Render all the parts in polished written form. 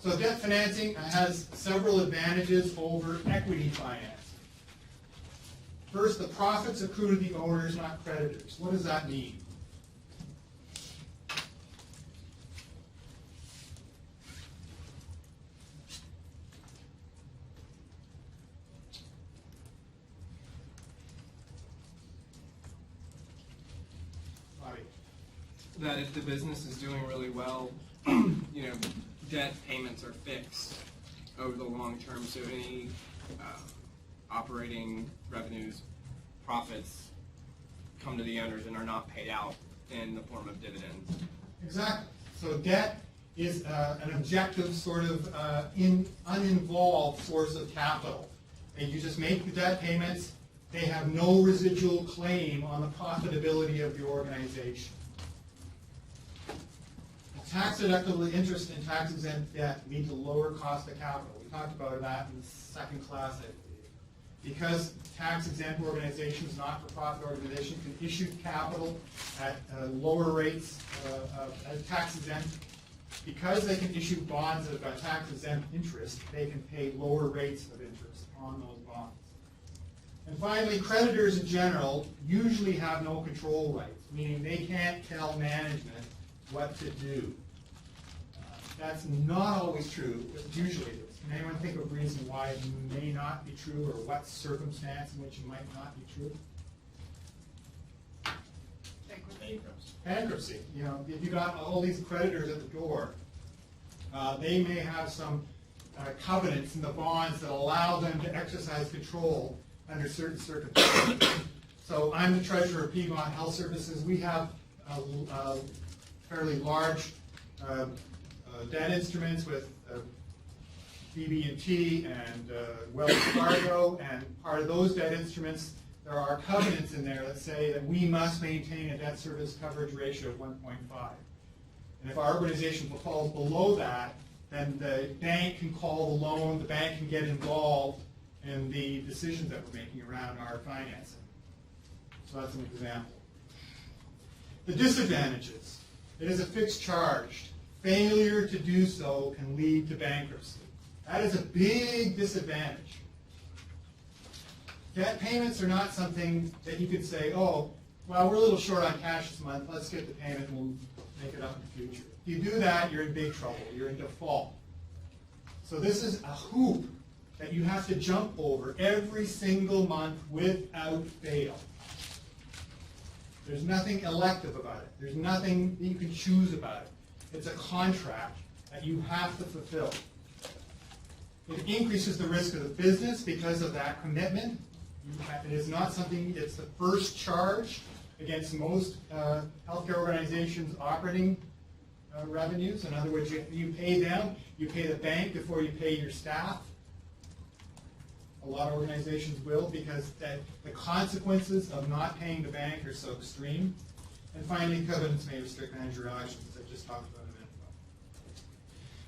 So debt financing has several advantages over equity financing. First, the profits accrue to the owners, not creditors. What does that mean? Bobby. That if the business is doing really well, debt payments are fixed over the long term, so any operating revenues, profits come to the owners and are not paid out in the form of dividends. Exactly. So debt is an objective sort of uninvolved source of capital. And you just make the debt payments, they have no residual claim on the profitability of the organization. Tax-deductible interest and tax-exempt debt lead to lower cost of capital. We talked about that in the second class, I believe. Because tax-exempt organizations, not-for-profit organizations, can issue capital at lower rates as tax-exempt. Because they can issue bonds that have got tax-exempt interest, they can pay lower rates of interest on those bonds. And finally, creditors in general usually have no control rights, meaning they can't tell management what to do. That's not always true, but usually it is. Can anyone think of a reason why it may not be true, or what circumstance in which it might not be true? Bankruptcy. If you got all these creditors at the door, they may have some covenants in the bonds that allow them to exercise control under certain circumstances. So I'm the treasurer of Piedmont Health Services. We have fairly large debt instruments with BB&T and Wells Fargo, and part of those debt instruments, there are covenants in there that say that we must maintain a debt service coverage ratio of 1.5. And if our organization falls below that, then the bank can call the loan, the bank can get involved in the decisions that we're making around our financing. So that's an example. The disadvantages. It is a fixed charge. Failure to do so can lead to bankruptcy. That is a big disadvantage. Debt payments are not something that you could say, oh, well, we're a little short on cash this month, let's get the payment and we'll make it up in the future. If you do that, you're in big trouble. You're in default. So this is a hoop that you have to jump over every single month without fail. There's nothing elective about it. There's nothing that you can choose about it. It's a contract that you have to fulfill. It increases the risk of the business because of that commitment. It is not something, it's the first charge against most healthcare organizations' operating revenues. In other words, you pay them, you pay the bank before you pay your staff. A lot of organizations will, because the consequences of not paying the bank are so extreme. And finally, covenants may restrict managerial actions, as I just talked about a minute ago.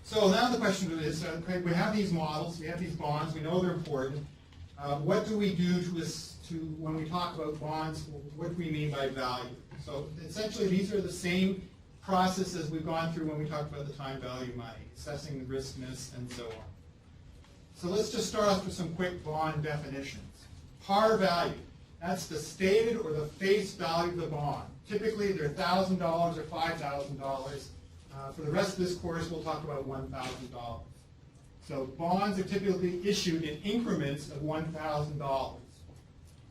So now the question is, we have these models, we have these bonds, we know they're important. What do we do when we talk about bonds? What do we mean by value? So essentially, these are the same processes we've gone through when we talked about the time value of money, assessing the riskness, and so on. So let's just start off with some quick bond definitions. Par value, that's the stated or the face value of the bond. Typically, they're $1,000 or $5,000. For the rest of this course, we'll talk about $1,000. So bonds are typically issued in increments of $1,000.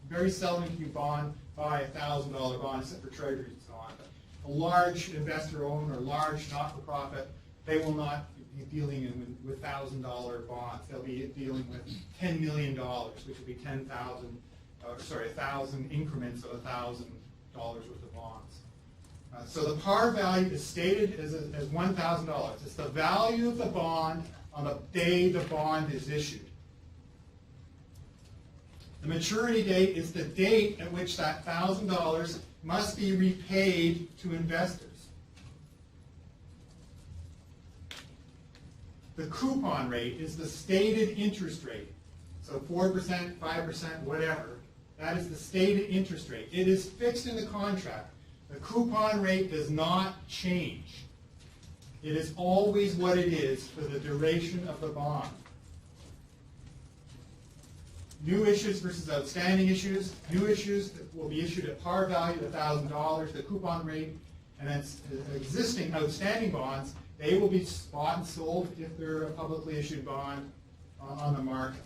Very seldom can you buy a $1,000 bond, except for treasuries and so on. But a large investor-owned or large not-for-profit, they will not be dealing with $1,000 bonds. They'll be dealing with $10 million, which would be 1,000 increments of $1,000 worth of bonds. So the par value is stated as $1,000. It's the value of the bond on the day the bond is issued. The maturity date is the date at which that $1,000 must be repaid to investors. The coupon rate is the stated interest rate. So 4%, 5%, whatever. That is the stated interest rate. It is fixed in the contract. The coupon rate does not change. It is always what it is for the duration of the bond. New issues versus outstanding issues. New issues will be issued at par value of $1,000, the coupon rate, and then existing outstanding bonds, they will be bought and sold if they're a publicly issued bond on the market.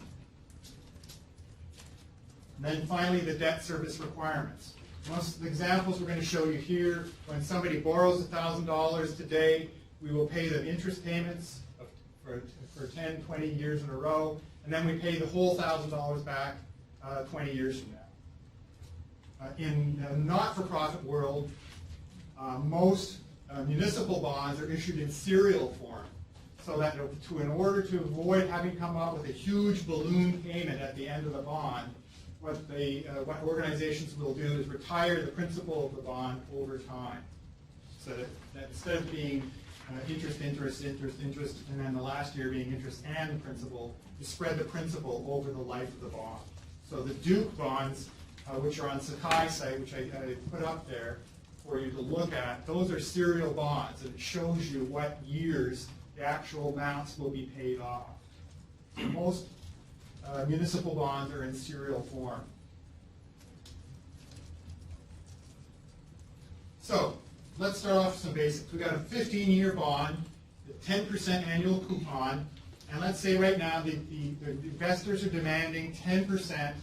And then finally, the debt service requirements. Most of the examples we're going to show you here, when somebody borrows $1,000 today, we will pay them interest payments for 10, 20 years in a row, and then we pay the whole $1,000 back 20 years from now. In the not-for-profit world, most municipal bonds are issued in serial form, so that in order to avoid having come up with a huge balloon payment at the end of the bond, what organizations will do is retire the principal of the bond over time. So that instead of being interest, and then the last year being interest and principal, you spread the principal over the life of the bond. So the Duke bonds, which are on Sakai's site, which I put up there for you to look at, those are serial bonds, and it shows you what years the actual amounts will be paid off. Most municipal bonds are in serial form. So let's start off with some basics. We've got a 15-year bond, a 10% annual coupon, and let's say right now the investors are demanding 10%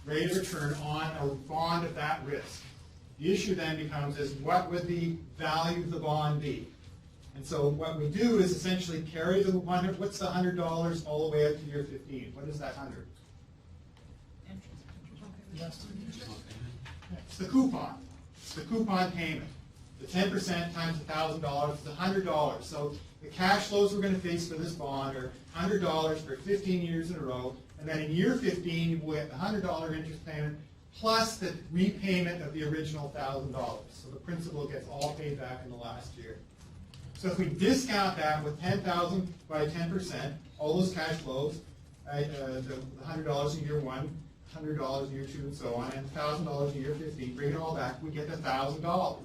rate of return on a bond of that risk. The issue then becomes is what would the value of the bond be? And so what we do is essentially carry the what's the $100 all the way up to year 15? What is that 100? It's the coupon. It's the coupon payment. The 10% times $1,000 is $100. So the cash flows we're going to face for this bond are $100 for 15 years in a row, and then in year 15 you will get the $100 interest payment plus the repayment of the original $1,000. So the principal gets all paid back in the last year. So if we discount that with 10,000 by 10%, all those cash flows, the $100 in year 1, $100 in year 2, and so on, and $1,000 in year 15, bring it all back, we get $1,000.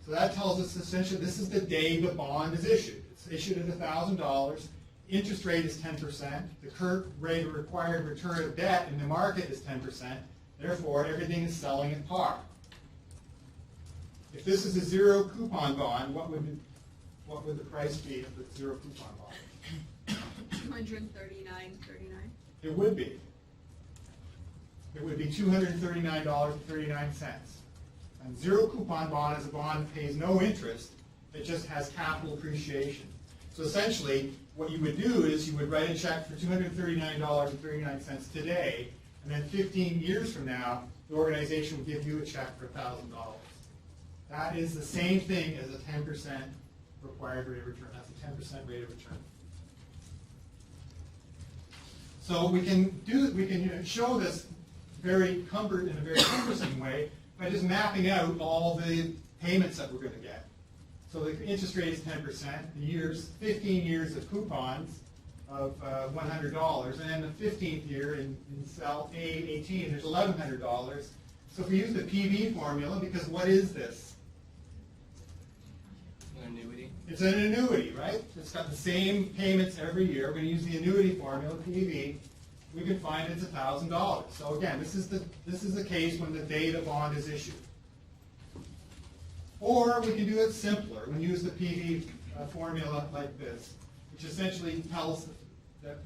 So that tells us essentially this is the day the bond is issued. It's issued at $1,000. Interest rate is 10%. The current rate of required return of debt in the market is 10%. Therefore, everything is selling at par. If this is a zero coupon bond, what would the price be of the zero coupon bond? $239.39. It would be. It would be $239.39. And zero coupon bond is a bond that pays no interest. It just has capital appreciation. So essentially, what you would do is you would write a check for $239.39 today, and then 15 years from now, the organization will give you a check for $1,000. That is the same thing as a 10% required rate of return. That's a 10% rate of return. So we can show this in a very cumbersome way by just mapping out all the payments that we're going to get. So the interest rate is 10%, the years, 15 years of coupons of $100, and then the 15th year in cell A18, there's $1,100. So if we use the PV formula, because what is this? An annuity. It's an annuity, right? It's got the same payments every year. We're going to use the annuity formula, PV. We can find it's $1,000. So again, this is the case when the day the bond is issued. Or we can do it simpler. We can use the PV formula like this, which essentially tells that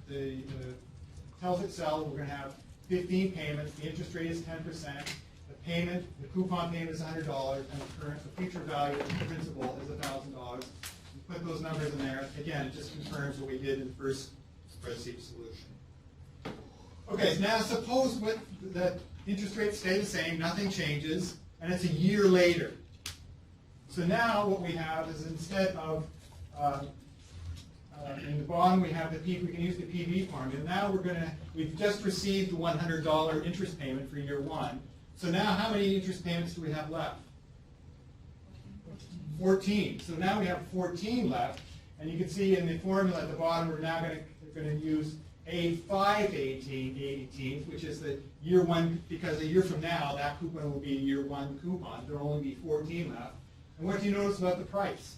tells Excel we're going to have 15 payments. The interest rate is 10%. The coupon payment is $100, and the future value of the principal is $1,000. You put those numbers in there. Again, it just confirms what we did in the first spreadsheet solution. Okay, so now suppose that interest rates stay the same, nothing changes, and it's a year later. So now what we have is instead of in the bond we have we can use the PV formula. Now we've just received the $100 interest payment for year 1. So now how many interest payments do we have left? 14. So now we have 14 left, and you can see in the formula at the bottom we're now going to use A518, which is the year 1, because a year from now that coupon will be a year 1 coupon. There will only be 14 left. And what do you notice about the price?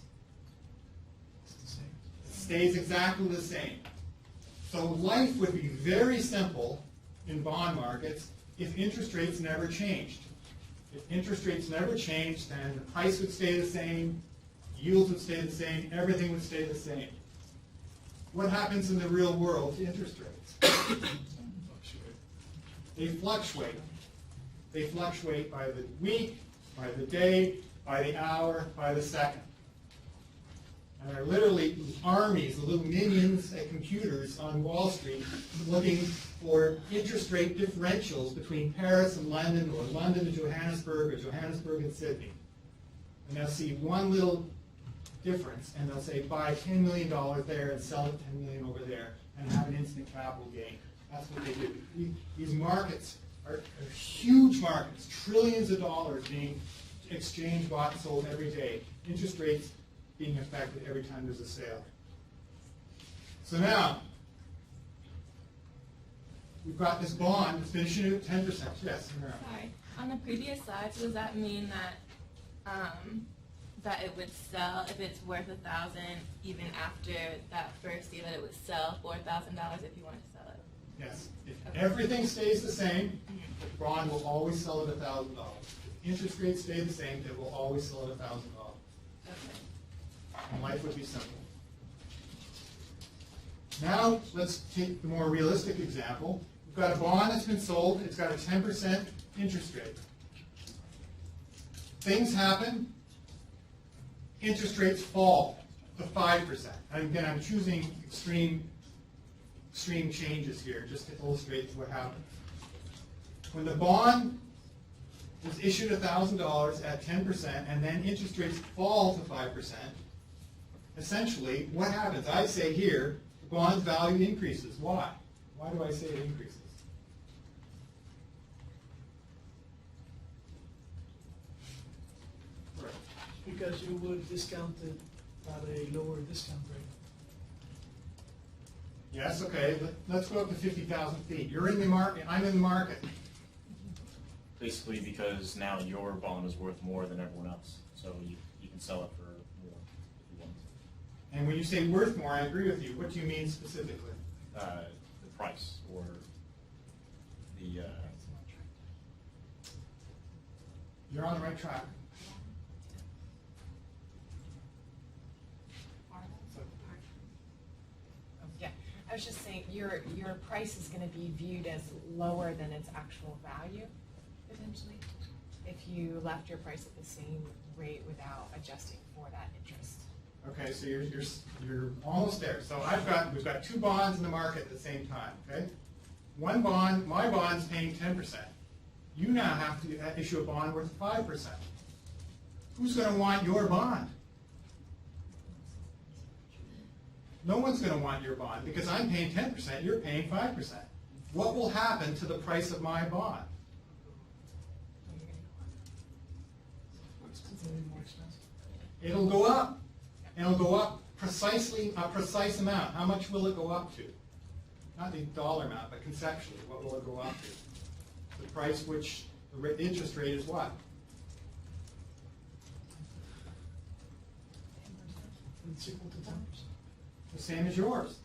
stays exactly the same. So life would be very simple in bond markets if interest rates never changed. If interest rates never changed, then the price would stay the same, yields would stay the same, everything would stay the same. What happens in the real world to interest rates? They fluctuate. They fluctuate by the week, by the day, by the hour, by the second. And there are literally armies of little minions at computers on Wall Street looking for interest rate differentials between Paris and London, or London and Johannesburg, or Johannesburg and Sydney. And they'll see one little difference, and they'll say, buy $10 million there and sell it $10 million over there, and have an instant capital gain. That's what they do. These markets are huge markets, trillions of dollars being exchanged, bought, and sold every day. Interest rates being affected every time there's a sale. So now, we've got this bond that's been issued at 10%. Yes, Mara. Sorry. On the previous slides, does that mean that that it would sell if it's worth $1,000 even after that first year, that it would sell for $1,000 if you want to sell it? Yes. If everything stays the same, the bond will always sell at $1,000. If interest rates stay the same, it will always sell at $1,000. Okay. And life would be simple. Now, let's take the more realistic example. We've got a bond that's been sold. It's got a 10% interest rate. Things happen. Interest rates fall to 5%. And again, I'm choosing extreme changes here just to illustrate what happens. When the bond was issued $1,000 at 10% and then interest rates fall to 5%, essentially what happens? I say here, the bond's value increases. Why? Why do I say it increases? Right. Because you would discount it at a lower discount rate. Yes, okay, let's go up to 50,000 feet. You're in the market, I'm in the market. Basically because now your bond is worth more than everyone else, so you can sell it for more if you want. And when you say worth more, I agree with you. What do you mean specifically? The price or the... You're on the right track. Yeah, I was just saying, your price is gonna be viewed as lower than its actual value, potentially, if you left your price at the same rate without adjusting for that interest. Okay, so you're almost there. So we've got two bonds in the market at the same time, okay? One bond, my bond's paying 10%. You now have to issue a bond worth 5%. Who's gonna want your bond? No one's going to want your bond because I'm paying 10%, you're paying 5%. What will happen to the price of my bond? It's completely more expensive. It'll go up. And it'll go up precisely a precise amount. How much will it go up to? Not the dollar amount, but conceptually, what will it go up to? The price which the interest rate is what? It's equal to 10%. The same as yours.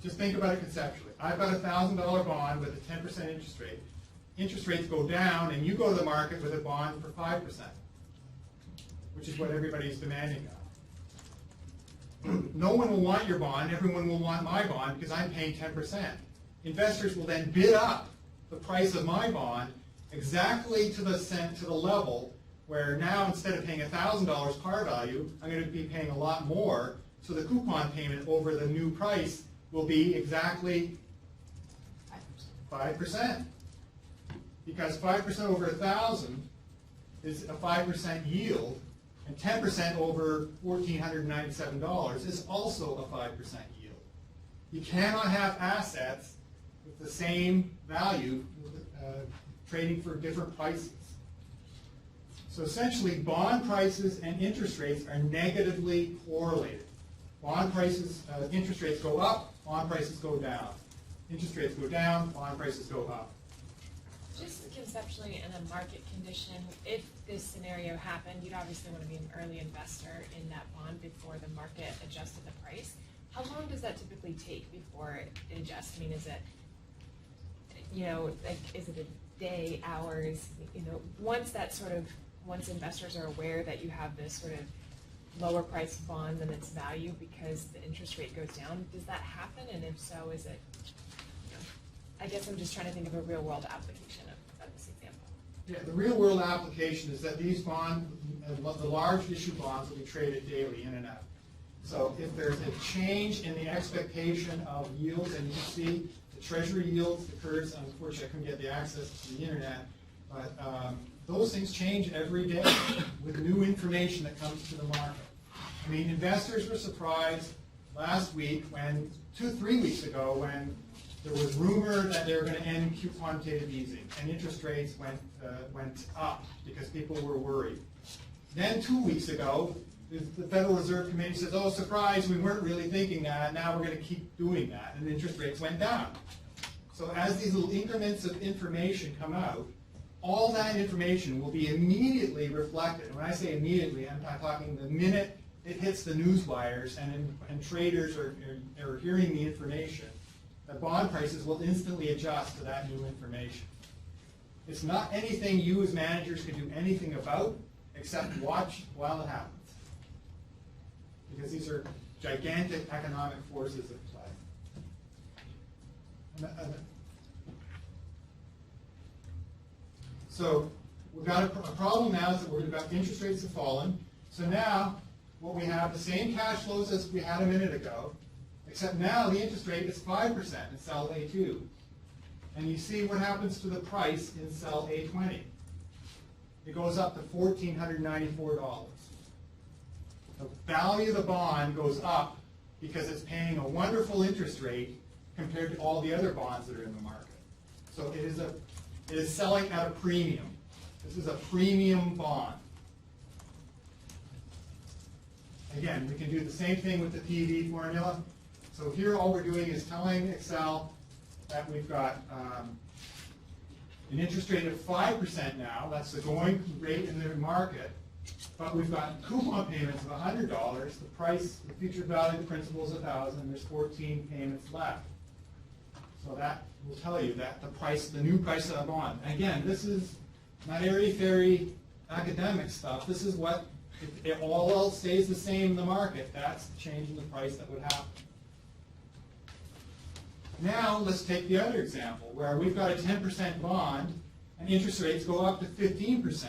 Just think about it conceptually. I've got a $1,000 bond with a 10% interest rate. Interest rates go down, and you go to the market with a bond for 5%, which is what everybody's demanding now. No one will want your bond. Everyone will want my bond because I'm paying 10%. Investors will then bid up the price of my bond exactly to the level where now instead of paying $1,000 par value, I'm going to be paying a lot more. So the coupon payment over the new price will be exactly 5%. Because 5% over 1,000 is a 5% yield, and 10% over $1,497 is also a 5% yield. You cannot have assets with the same value trading for different prices. So essentially, bond prices and interest rates are negatively correlated. Bond prices, interest rates go up, bond prices go down. Interest rates go down, bond prices go up. Just conceptually, in a market condition, if this scenario happened, you'd obviously want to be an early investor in that bond before the market adjusted the price. How long does that typically take before it adjusts? I mean, is it, like, is it a day, hours? Once investors are aware that you have this sort of lower priced bond than its value because the interest rate goes down, does that happen? And if so, is it, I guess I'm just trying to think of a real world application of this example. Yeah, the real world application is that these the large issue bonds will be traded daily in and out. So if there's a change in the expectation of yields, and you can see the treasury yields, the curves, unfortunately I couldn't get the access to the internet, but those things change every day with new information that comes to the market. I mean, investors were surprised last week when, 3 weeks ago, when there was rumor that they were going to end quantitative easing, and interest rates went up because people were worried. Then 2 weeks ago, the Federal Reserve Committee says, oh, surprise, we weren't really thinking that, now we're going to keep doing that, and interest rates went down. So as these little increments of information come out, all that information will be immediately reflected. And when I say immediately, I'm talking the minute it hits the news wires and traders are hearing the information, the bond prices will instantly adjust to that new information. It's not anything you as managers can do anything about except watch while it happens. Because these are gigantic economic forces at play. So we've got a problem now is that we've got interest rates have fallen. So now what we have, the same cash flows as we had a minute ago, except now the interest rate is 5% in cell A2. And you see what happens to the price in cell A20. It goes up to $1,494. The value of the bond goes up because it's paying a wonderful interest rate compared to all the other bonds that are in the market. So it is selling at a premium. This is a premium bond. Again, we can do the same thing with the PV formula. So here all we're doing is telling Excel that we've got an interest rate of 5% now. That's the going rate in the market. But we've got coupon payments of $100. The price, the future value of the principal is $1,000. There's 14 payments left. So that will tell you that the new price of the bond. Again, this is not airy-fairy academic stuff. This is what, if all else stays the same in the market, that's the change in the price that would happen. Now, let's take the other example, where we've got a 10% bond, and interest rates go up to 15%.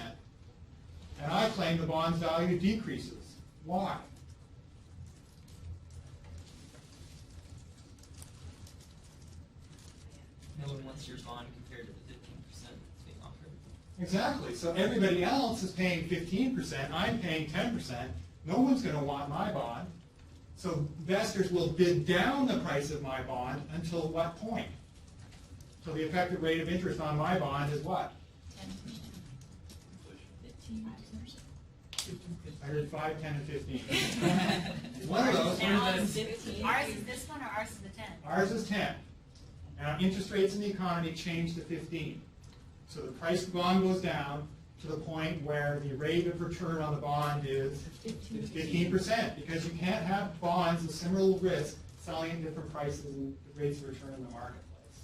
And I claim the bond's value decreases. Why? No one wants your bond compared to the 15% that's being offered. Exactly. So everybody else is paying 15%. I'm paying 10%. No one's going to want my bond. So investors will bid down the price of my bond until what point? So the effective rate of interest on my bond is what? 10%. 15%. I heard 5, 10, and 15. One of those. Now it's 15. Ours is this one or ours is the 10? Ours is 10. Now interest rates in the economy change to 15. So the price of the bond goes down to the point where the rate of return on the bond is 15%, because you can't have bonds of similar risk selling at different prices and rates of return in the marketplace.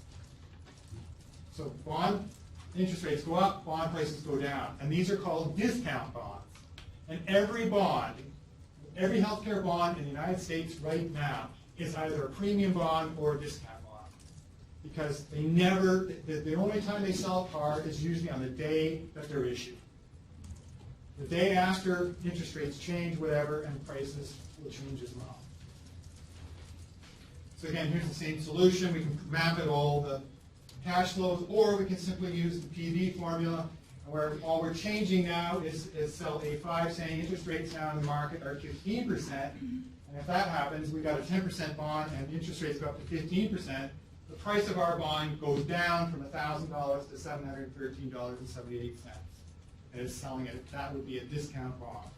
So bond interest rates go up, bond prices go down, and these are called discount bonds. And every bond, every healthcare bond in the United States right now is either a premium bond or a discount bond. Because they never, the only time they sell a car is usually on the day that they're issued. The day after, interest rates change, whatever, and prices will change as well. So again, here's the same solution. We can map it all the cash flows, or we can simply use the PV formula, where all we're changing now is cell A5 saying interest rates now in the market are 15%. And if that happens, we've got a 10% bond and interest rates go up to 15%. The price of our bond goes down from $1,000 to $713.78. And it's selling it, that would be a discount bond.